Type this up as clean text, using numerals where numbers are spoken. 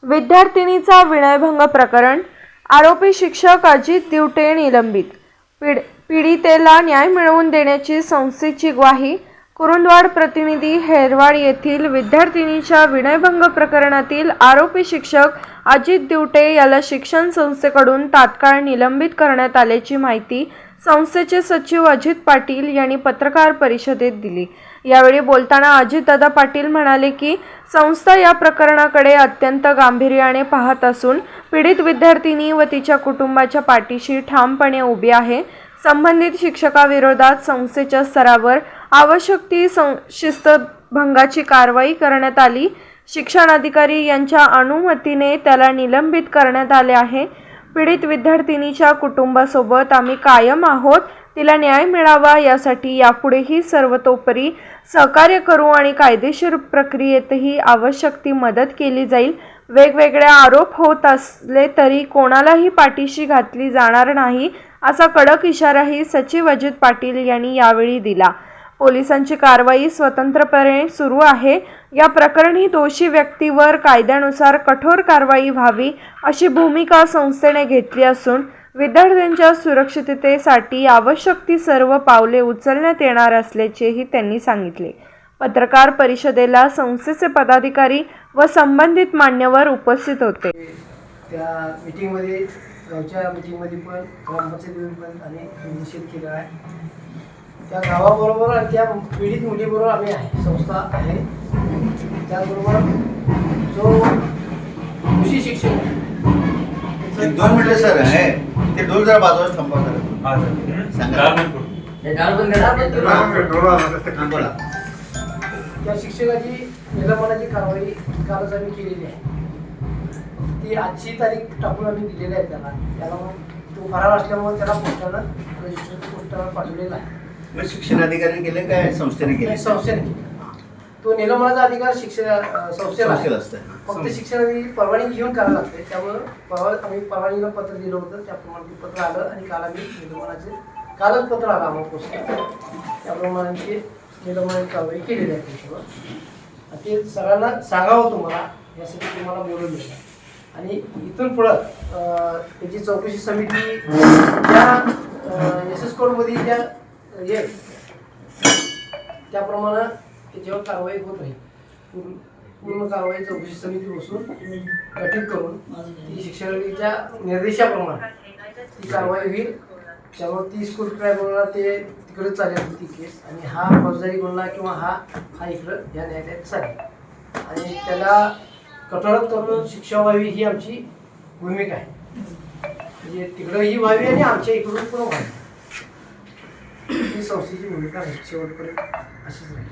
विद्यार्थिनीचा विनयभंग प्रकरण, आरोपी शिक्षक अजित दिवटे निलंबित, पीडितेला न्याय मिळवून देण्याची संस्थेची ग्वाही. कुरुंदवाड प्रतिनिधी. हेरवाड येथील विद्यार्थिनीच्या विनयभंग प्रकरणातील आरोपी शिक्षक अजित दिवटे याला शिक्षण संस्थेकडून तात्काळ निलंबित करण्यात आल्याची माहिती संस्थेचे सचिव अजित पाटील यांनी पत्रकार परिषदेत दिली. यावेळी बोलताना अजितदादा पाटील म्हणाले की संस्था या प्रकरणाकडे अत्यंत गांभीर्याने पाहत असून पीडित विद्यार्थिनी व तिच्या कुटुंबाच्या पाठीशी ठामपणे उभी आहे. संबंधित शिक्षकाविरोधात संस्थेच्या स्तरावर आवश्यक ती शिस्तभंगाची कारवाई करण्यात आली. शिक्षण अधिकारी यांच्या अनुमतीने त्याला निलंबित करण्यात आले आहे. पीडित विद्यार्थिनीच्या कुटुंबासोबत आम्ही कायम आहोत. तिला न्याय मिळावा यासाठी यापुढेही सर्वतोपरी सहकार्य करू आणि कायदेशीर प्रक्रियेतही आवश्यक ती मदत केली जाईल. वेगवेगळे आरोप होत असले तरी कोणालाही पाठीशी घातली जाणार नाही असा कडक इशाराही सचिव अजित पाटील यांनी यावेळी दिला. पोलिसांची कारवाई स्वतंत्रपणे सुरू आहे. या प्रकरणी दोषी व्यक्तीवर कायद्यानुसार कठोर कारवाई व्हावी अशी भूमिका संस्थेने घेतली असून विद्यार्थ्यांच्या सुरक्षिततेसाठी आवश्यक ती सर्व पावले उचलण्यात येणार असल्याचेही त्यांनी सांगितले. पत्रकार परिषदेला संस्थेचे पदाधिकारी व संबंधित मान्यवर उपस्थित होते. त्या मीटिंगमध्ये गावच्या मीटिंगमध्ये पण ग्रामपंचायतीमध्ये पण आम्ही निषेध केला आहे. त्या गावाबरोबर आणि त्या पीडित मुलीबरोबर आम्ही आहे, संस्था आहे. त्याचबरोबर जो दोषी शिक्षक एक 2 मिनिटं सर आहे ते डोल जरा बाजूला थांबवा बोला. त्या शिक्षकाची निलंबनाची कारवाई कालच आम्ही केलेली आहे. ती आजची तारीख टाकून आम्ही दिलेली आहे त्याला मग तो फरार असल्यामुळे त्याला पोस्टानं रजिस्टर पोस्टावर पाठवलेला आहे. शिक्षण अधिकारी केले काय संस्थेने केले? संस्थेने केले. तो निलंबनाचा अधिकार संस्थेला असतं. फक्त शिक्षणाची परवानगी घेऊन करायला लागते. त्यामुळे आम्ही परवानगीला पत्र दिलं होतं. त्याप्रमाणे ते पत्र आलं आणि काल आम्ही निलंबनाचे कालच पत्र आलं आम्हाला पोस्टात. त्याप्रमाणे निलंबनाची कारवाई केलेली आहे. त्याच्यावर ते सगळ्यांना सांगावं तुम्हाला, यासाठी तुम्हाला बोलवलं. आणि इथून पुढं त्याची चौकशी समिती त्या एस एस कोडमध्ये ज्या येईल त्याप्रमाणे त्याच्यावर कारवाई होत राहील. पूर्ण कारवाई चौकशी समिती बसून गठीत करून ती शिक्षणाच्या निर्देशाप्रमाणे ती कारवाई होईल. त्यामुळे 30 कोटी रुपये ते तिकडे चालेल ती केस, आणि हा फौजदारी गुन्हा किंवा हा इकडं या न्यायालयात चालेल. आणि त्याला कठोरात कठोर शिक्षा व्हावी ही आमची भूमिका आहे. म्हणजे तिकडंही व्हावी आणि आमच्या इकडून पण व्हावी ही संस्थेची भूमिका आहे. शेवटपर्यंत अशीच राहील.